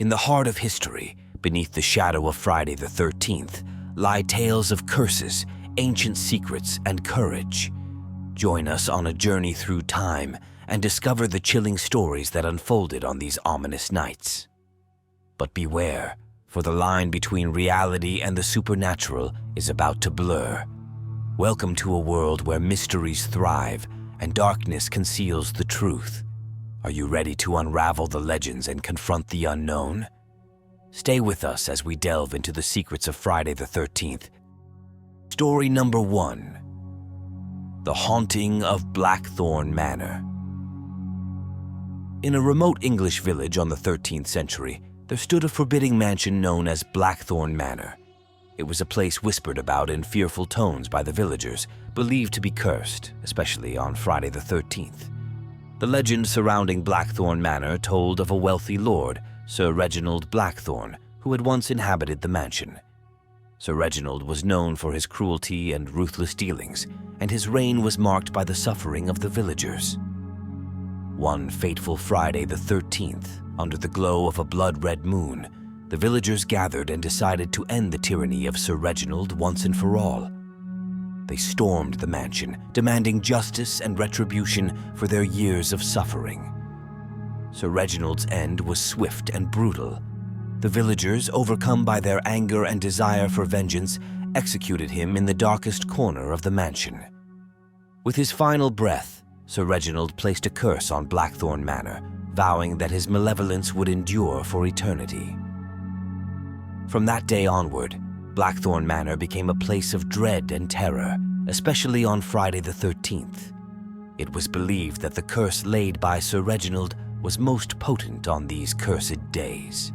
In the heart of history, beneath the shadow of Friday the 13th, lie tales of curses, ancient secrets, and courage. Join us on a journey through time and discover the chilling stories that unfolded on these ominous nights. But beware, for the line between reality and the supernatural is about to blur. Welcome to a world where mysteries thrive and darkness conceals the truth. Are you ready to unravel the legends and confront the unknown? Stay with us as we delve into the secrets of Friday the 13th. Story number 1. The Haunting of Blackthorn Manor. In a remote English village on the 13th century, there stood a forbidding mansion known as Blackthorn Manor. It was a place whispered about in fearful tones by the villagers, believed to be cursed, especially on Friday the 13th. The legend surrounding Blackthorn Manor told of a wealthy lord, Sir Reginald Blackthorn, who had once inhabited the mansion. Sir Reginald was known for his cruelty and ruthless dealings, and his reign was marked by the suffering of the villagers. One fateful Friday the 13th, under the glow of a blood-red moon, the villagers gathered and decided to end the tyranny of Sir Reginald once and for all. They stormed the mansion, demanding justice and retribution for their years of suffering. Sir Reginald's end was swift and brutal. The villagers, overcome by their anger and desire for vengeance, executed him in the darkest corner of the mansion. With his final breath, Sir Reginald placed a curse on Blackthorn Manor, vowing that his malevolence would endure for eternity. From that day onward, Blackthorn Manor became a place of dread and terror, especially on Friday the 13th. It was believed that the curse laid by Sir Reginald was most potent on these cursed days.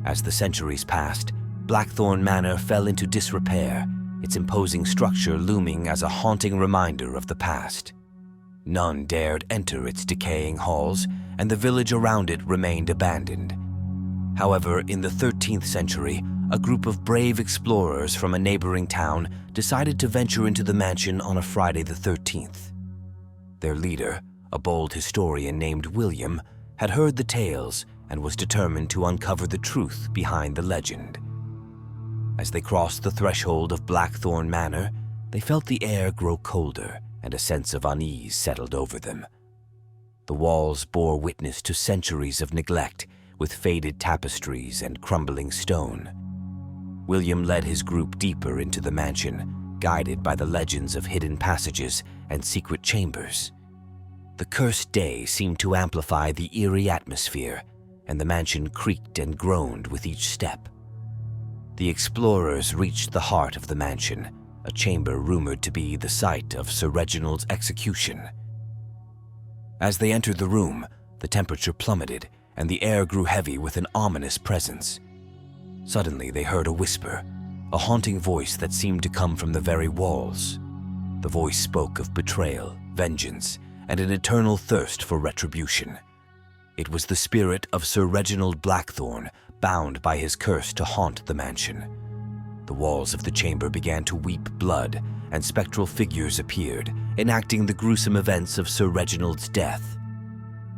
As the centuries passed, Blackthorn Manor fell into disrepair, its imposing structure looming as a haunting reminder of the past. None dared enter its decaying halls, and the village around it remained abandoned. However, in the 13th century, a group of brave explorers from a neighboring town decided to venture into the mansion on a Friday the 13th. Their leader, a bold historian named William, had heard the tales and was determined to uncover the truth behind the legend. As they crossed the threshold of Blackthorn Manor, they felt the air grow colder and a sense of unease settled over them. The walls bore witness to centuries of neglect, with faded tapestries and crumbling stone. William led his group deeper into the mansion, guided by the legends of hidden passages and secret chambers. The cursed day seemed to amplify the eerie atmosphere, and the mansion creaked and groaned with each step. The explorers reached the heart of the mansion, a chamber rumored to be the site of Sir Reginald's execution. As they entered the room, the temperature plummeted, and the air grew heavy with an ominous presence. Suddenly they heard a whisper, a haunting voice that seemed to come from the very walls. The voice spoke of betrayal, vengeance, and an eternal thirst for retribution. It was the spirit of Sir Reginald Blackthorn, bound by his curse to haunt the mansion. The walls of the chamber began to weep blood, and spectral figures appeared, enacting the gruesome events of Sir Reginald's death.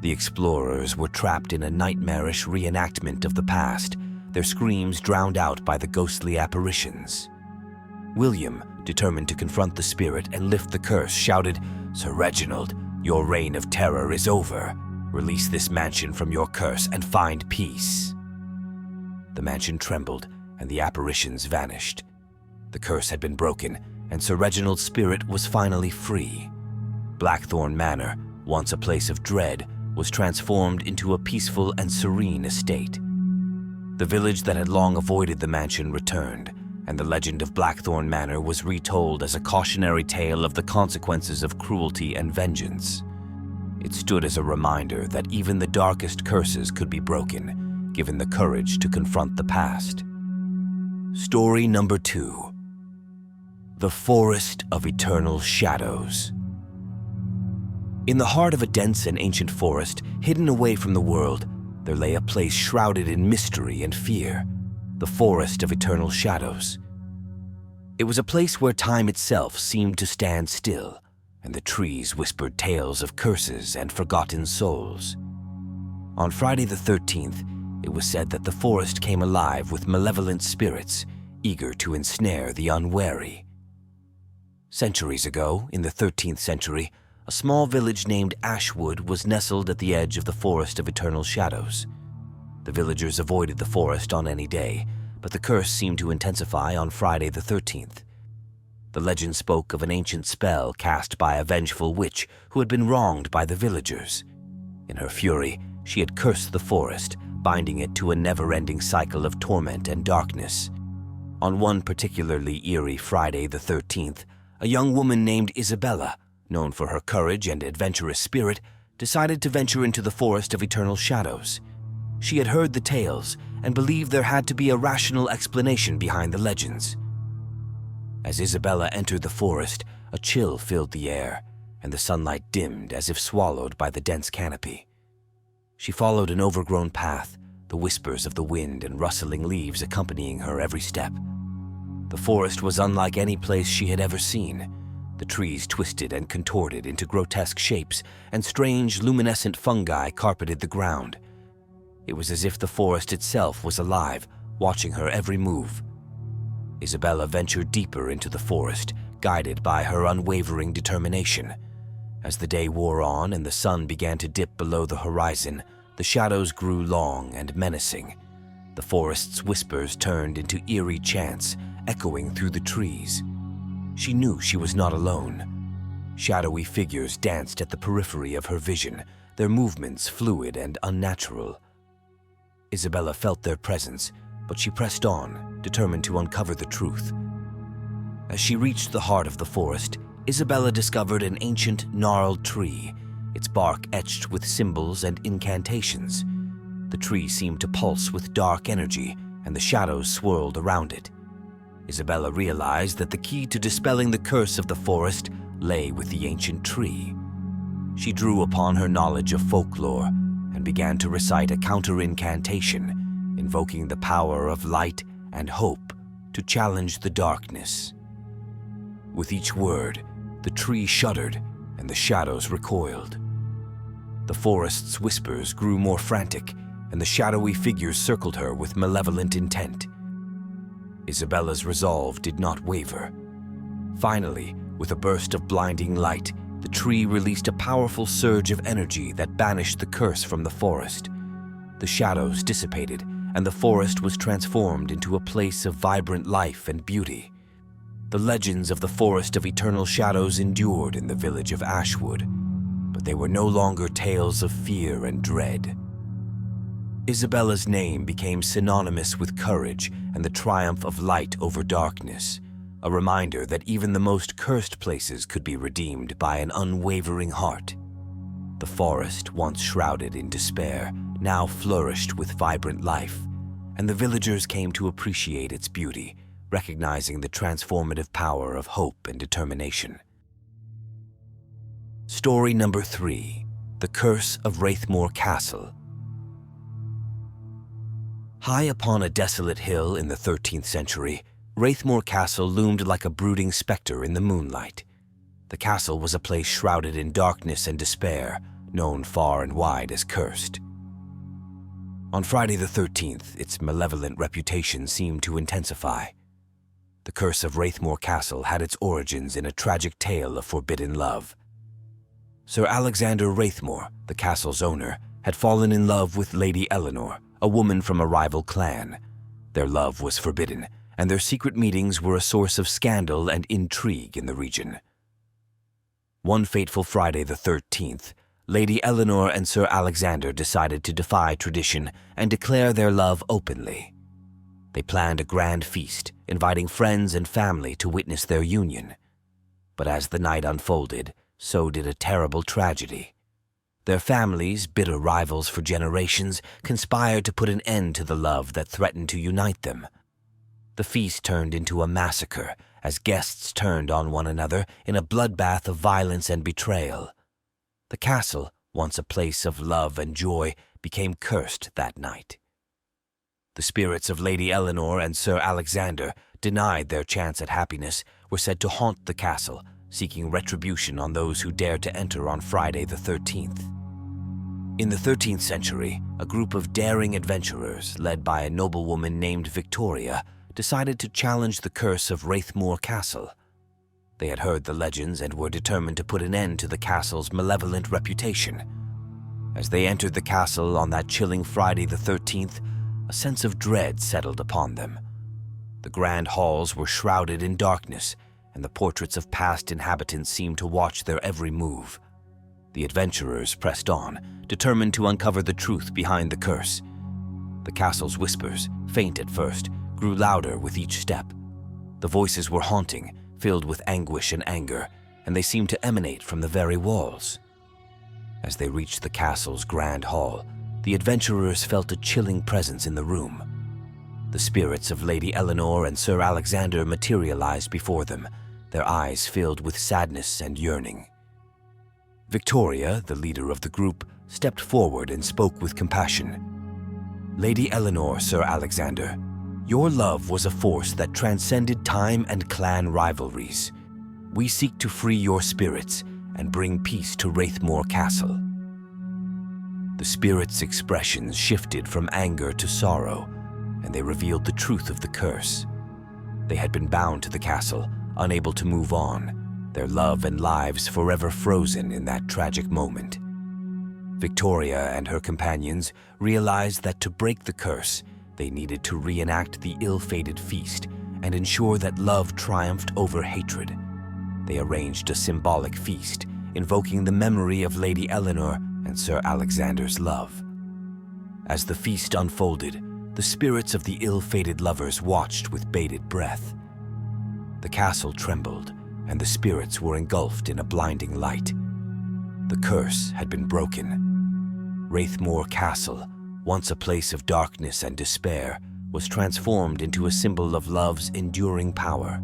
The explorers were trapped in a nightmarish reenactment of the past, their screams drowned out by the ghostly apparitions. William, determined to confront the spirit and lift the curse, shouted, "Sir Reginald, your reign of terror is over. Release this mansion from your curse and find peace." The mansion trembled, and the apparitions vanished. The curse had been broken, and Sir Reginald's spirit was finally free. Blackthorn Manor, once a place of dread, was transformed into a peaceful and serene estate. The village that had long avoided the mansion returned, and the legend of Blackthorn Manor was retold as a cautionary tale of the consequences of cruelty and vengeance. It stood as a reminder that even the darkest curses could be broken, given the courage to confront the past. Story number 2. The Forest of Eternal Shadows. In the heart of a dense and ancient forest, hidden away from the world, there lay a place shrouded in mystery and fear, the Forest of Eternal Shadows. It was a place where time itself seemed to stand still, and the trees whispered tales of curses and forgotten souls. On Friday the 13th, It was said that the forest came alive with malevolent spirits, eager to ensnare the unwary. Centuries ago, in the 13th century, a small village named Ashwood was nestled at the edge of the Forest of Eternal Shadows. The villagers avoided the forest on any day, but the curse seemed to intensify on Friday the 13th. The legend spoke of an ancient spell cast by a vengeful witch who had been wronged by the villagers. In her fury, she had cursed the forest, binding it to a never-ending cycle of torment and darkness. On one particularly eerie Friday the 13th, a young woman named Isabella, known for her courage and adventurous spirit, decided to venture into the Forest of Eternal Shadows. She had heard the tales and believed there had to be a rational explanation behind the legends. As Isabella entered the forest, a chill filled the air, and the sunlight dimmed as if swallowed by the dense canopy. She followed an overgrown path, the whispers of the wind and rustling leaves accompanying her every step. The forest was unlike any place she had ever seen. The trees twisted and contorted into grotesque shapes, and strange, luminescent fungi carpeted the ground. It was as if the forest itself was alive, watching her every move. Isabella ventured deeper into the forest, guided by her unwavering determination. As the day wore on and the sun began to dip below the horizon, the shadows grew long and menacing. The forest's whispers turned into eerie chants, echoing through the trees. She knew she was not alone. Shadowy figures danced at the periphery of her vision, their movements fluid and unnatural. Isabella felt their presence, but she pressed on, determined to uncover the truth. As she reached the heart of the forest, Isabella discovered an ancient, gnarled tree, its bark etched with symbols and incantations. The tree seemed to pulse with dark energy, and the shadows swirled around it. Isabella realized that the key to dispelling the curse of the forest lay with the ancient tree. She drew upon her knowledge of folklore and began to recite a counter-incantation, invoking the power of light and hope to challenge the darkness. With each word, the tree shuddered and the shadows recoiled. The forest's whispers grew more frantic, and the shadowy figures circled her with malevolent intent. Isabella's resolve did not waver. Finally, with a burst of blinding light, the tree released a powerful surge of energy that banished the curse from the forest. The shadows dissipated, and the forest was transformed into a place of vibrant life and beauty. The legends of the Forest of Eternal Shadows endured in the village of Ashwood, but they were no longer tales of fear and dread. Isabella's name became synonymous with courage and the triumph of light over darkness, a reminder that even the most cursed places could be redeemed by an unwavering heart. The forest, once shrouded in despair, now flourished with vibrant life, and the villagers came to appreciate its beauty, recognizing the transformative power of hope and determination. Story number 3: The Curse of Wraithmore Castle. High upon a desolate hill in the 13th century, Wraithmore Castle loomed like a brooding specter in the moonlight. The castle was a place shrouded in darkness and despair, known far and wide as cursed. On Friday the 13th, its malevolent reputation seemed to intensify. The curse of Wraithmore Castle had its origins in a tragic tale of forbidden love. Sir Alexander Wraithmore, the castle's owner, had fallen in love with Lady Eleanor, a woman from a rival clan. Their love was forbidden, and their secret meetings were a source of scandal and intrigue in the region. One fateful Friday the 13th, Lady Eleanor and Sir Alexander decided to defy tradition and declare their love openly. They planned a grand feast, inviting friends and family to witness their union. But as the night unfolded, so did a terrible tragedy. Their families, bitter rivals for generations, conspired to put an end to the love that threatened to unite them. The feast turned into a massacre as guests turned on one another in a bloodbath of violence and betrayal. The castle, once a place of love and joy, became cursed that night. The spirits of Lady Eleanor and Sir Alexander, denied their chance at happiness, were said to haunt the castle, seeking retribution on those who dared to enter on Friday the 13th. In the 13th century, a group of daring adventurers, led by a noblewoman named Victoria, decided to challenge the curse of Wraithmoor Castle. They had heard the legends and were determined to put an end to the castle's malevolent reputation. As they entered the castle on that chilling Friday the 13th, a sense of dread settled upon them. The grand halls were shrouded in darkness, and the portraits of past inhabitants seemed to watch their every move. The adventurers pressed on, determined to uncover the truth behind the curse. The castle's whispers, faint at first, grew louder with each step. The voices were haunting, filled with anguish and anger, and they seemed to emanate from the very walls. As they reached the castle's grand hall, the adventurers felt a chilling presence in the room. The spirits of Lady Eleanor and Sir Alexander materialized before them, their eyes filled with sadness and yearning. Victoria, the leader of the group, stepped forward and spoke with compassion. "Lady Eleanor, Sir Alexander, your love was a force that transcended time and clan rivalries. We seek to free your spirits and bring peace to Wraithmoor Castle." The spirits' expressions shifted from anger to sorrow, and they revealed the truth of the curse. They had been bound to the castle, unable to move on, their love and lives forever frozen in that tragic moment. Victoria and her companions realized that to break the curse, they needed to reenact the ill-fated feast and ensure that love triumphed over hatred. They arranged a symbolic feast, invoking the memory of Lady Eleanor and Sir Alexander's love. As the feast unfolded, the spirits of the ill-fated lovers watched with bated breath. The castle trembled, and the spirits were engulfed in a blinding light. The curse had been broken. Wraithmoor Castle, once a place of darkness and despair, was transformed into a symbol of love's enduring power.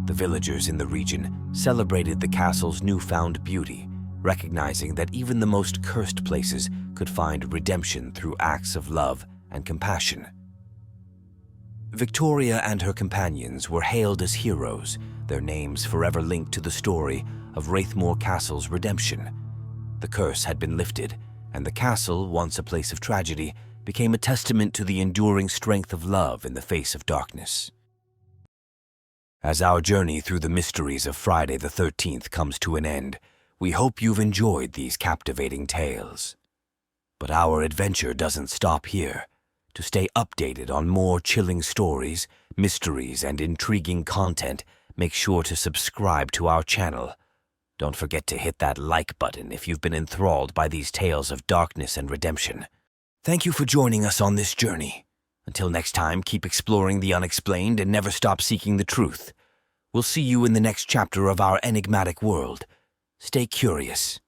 The villagers in the region celebrated the castle's newfound beauty, recognizing that even the most cursed places could find redemption through acts of love and compassion. Victoria and her companions were hailed as heroes, their names forever linked to the story of Wraithmoor Castle's redemption. The curse had been lifted, and the castle, once a place of tragedy, became a testament to the enduring strength of love in the face of darkness. As our journey through the mysteries of Friday the 13th comes to an end, we hope you've enjoyed these captivating tales. But our adventure doesn't stop here. To stay updated on more chilling stories, mysteries, and intriguing content, make sure to subscribe to our channel. Don't forget to hit that like button if you've been enthralled by these tales of darkness and redemption. Thank you for joining us on this journey. Until next time, keep exploring the unexplained and never stop seeking the truth. We'll see you in the next chapter of our enigmatic world. Stay curious.